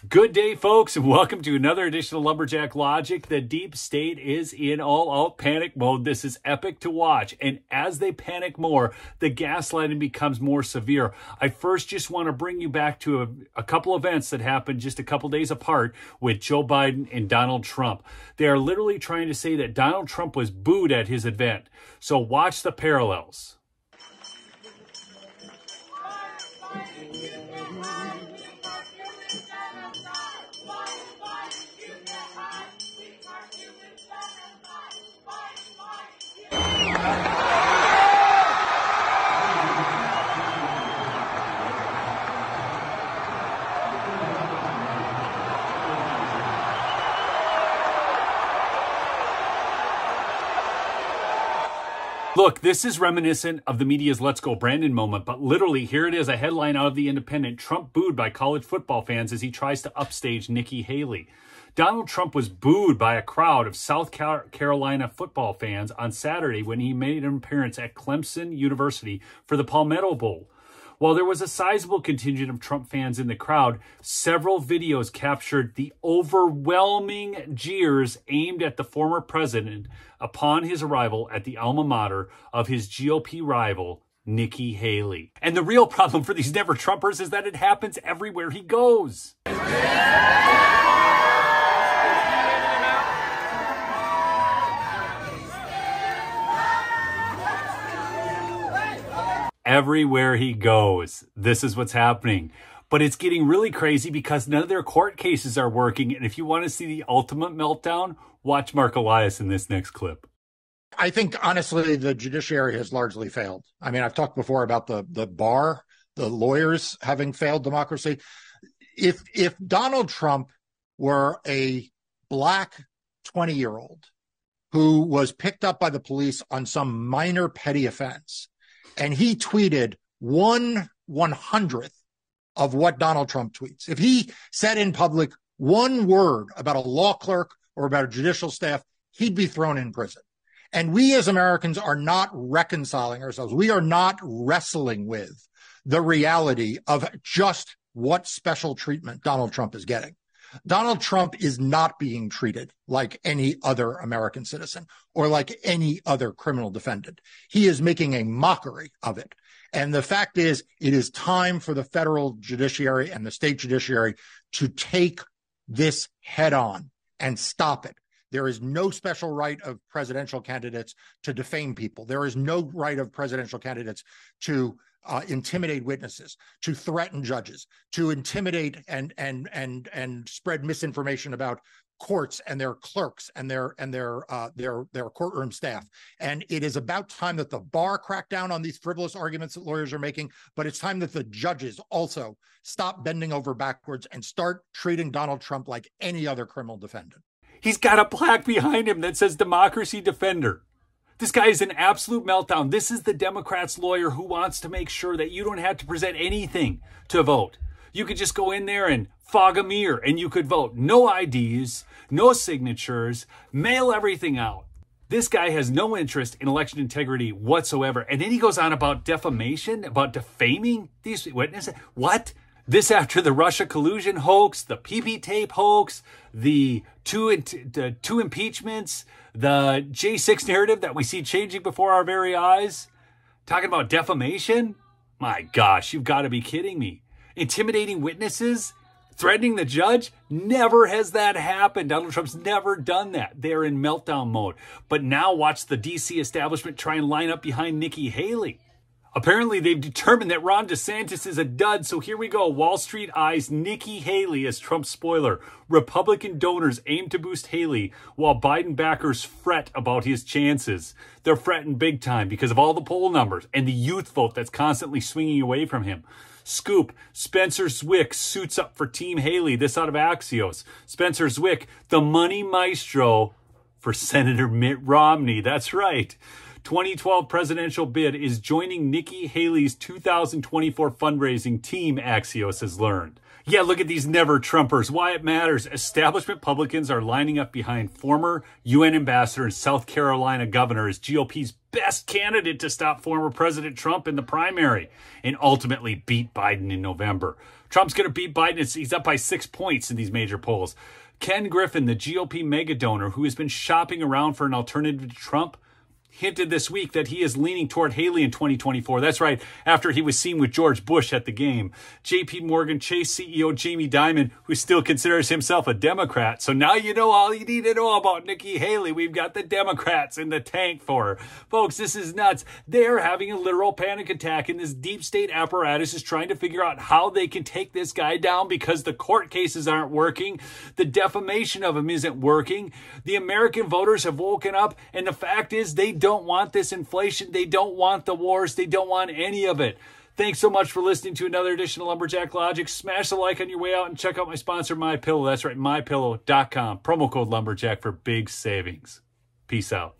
Good day, folks, and welcome to another edition of Lumberjack Logic. The deep state is in all-out panic mode. This is epic to watch, and as they panic more, the gaslighting becomes more severe. I first just want to bring you back to a couple events that happened just a couple days apart with Joe Biden and Donald Trump. They are literally trying to say that Donald Trump was booed at his event. So watch the parallels. Look, this is reminiscent of the media's Let's Go Brandon moment, but literally here it is, a headline out of The Independent: Trump booed by college football fans as he tries to upstage Nikki Haley. Donald Trump was booed by a crowd of South Carolina football fans on Saturday when he made an appearance at Clemson University for the Palmetto Bowl. While there was a sizable contingent of Trump fans in the crowd, several videos captured the overwhelming jeers aimed at the former president upon his arrival at the alma mater of his GOP rival, Nikki Haley. And the real problem for these never-Trumpers is that it happens everywhere he goes. Everywhere he goes, this is what's happening. But it's getting really crazy because none of their court cases are working. And if you want to see the ultimate meltdown, watch Mark Elias in this next clip. I think, honestly, the judiciary has largely failed. I mean, I've talked before about the bar, the lawyers having failed democracy. If Donald Trump were a black 20-year-old who was picked up by the police on some minor petty offense, and he tweeted 1/100th of what Donald Trump tweets, if he said in public one word about a law clerk or about a judicial staff, he'd be thrown in prison. And we as Americans are not reconciling ourselves. We are not wrestling with the reality of just what special treatment Donald Trump is getting. Donald Trump is not being treated like any other American citizen or like any other criminal defendant. He is making a mockery of it. And the fact is, it is time for the federal judiciary and the state judiciary to take this head on and stop it. There is no special right of presidential candidates to defame people. There is no right of presidential candidates to intimidate witnesses, to threaten judges, to intimidate and spread misinformation about courts and their clerks and their courtroom staff. And it is about time that the bar crack down on these frivolous arguments that lawyers are making, but it's time that the judges also stop bending over backwards and start treating Donald Trump like any other criminal defendant. He's got a plaque behind him that says Democracy Defender. This guy is an absolute meltdown. This is the Democrats' lawyer who wants to make sure that you don't have to present anything to vote. You could just go in there and fog a mirror and you could vote. No IDs, no signatures, mail everything out. This guy has no interest in election integrity whatsoever. And then he goes on about defamation, about defaming these witnesses. What? This after the Russia collusion hoax, the PP tape hoax, the two impeachments, the J6 narrative that we see changing before our very eyes. Talking about defamation? My gosh, you've got to be kidding me. Intimidating witnesses? Threatening the judge? Never has that happened. Donald Trump's never done that. They're in meltdown mode. But now watch the DC establishment try and line up behind Nikki Haley. Apparently, they've determined that Ron DeSantis is a dud, so here we go. Wall Street eyes Nikki Haley as Trump's spoiler. Republican donors aim to boost Haley, while Biden backers fret about his chances. They're fretting big time because of all the poll numbers and the youth vote that's constantly swinging away from him. Scoop, Spencer Zwick suits up for Team Haley. This out of Axios. Spencer Zwick, the money maestro for Senator Mitt Romney. That's right. 2012 presidential bid is joining Nikki Haley's 2024 fundraising team, Axios has learned. Yeah, look at these never-Trumpers. Why it matters. Establishment Republicans are lining up behind former UN ambassador and South Carolina governor as GOP's best candidate to stop former President Trump in the primary and ultimately beat Biden in November. Trump's going to beat Biden. He's up by 6 points in these major polls. Ken Griffin, the GOP mega donor who has been shopping around for an alternative to Trump, hinted this week that he is leaning toward Haley in 2024. That's right, after he was seen with George Bush at the game. JP Morgan Chase CEO Jamie Dimon, who still considers himself a Democrat. So now you know all you need to know about Nikki Haley. We've got the Democrats in the tank for her. Folks, this is nuts. They're having a literal panic attack, and this deep state apparatus is trying to figure out how they can take this guy down because the court cases aren't working. The defamation of him isn't working. The American voters have woken up, and the fact is they don't want this inflation. They don't want the wars. They don't want any of it. Thanks so much for listening to another edition of Lumberjack Logic. Smash the like on your way out and check out my sponsor, MyPillow. That's right, MyPillow.com. Promo code Lumberjack for big savings. Peace out.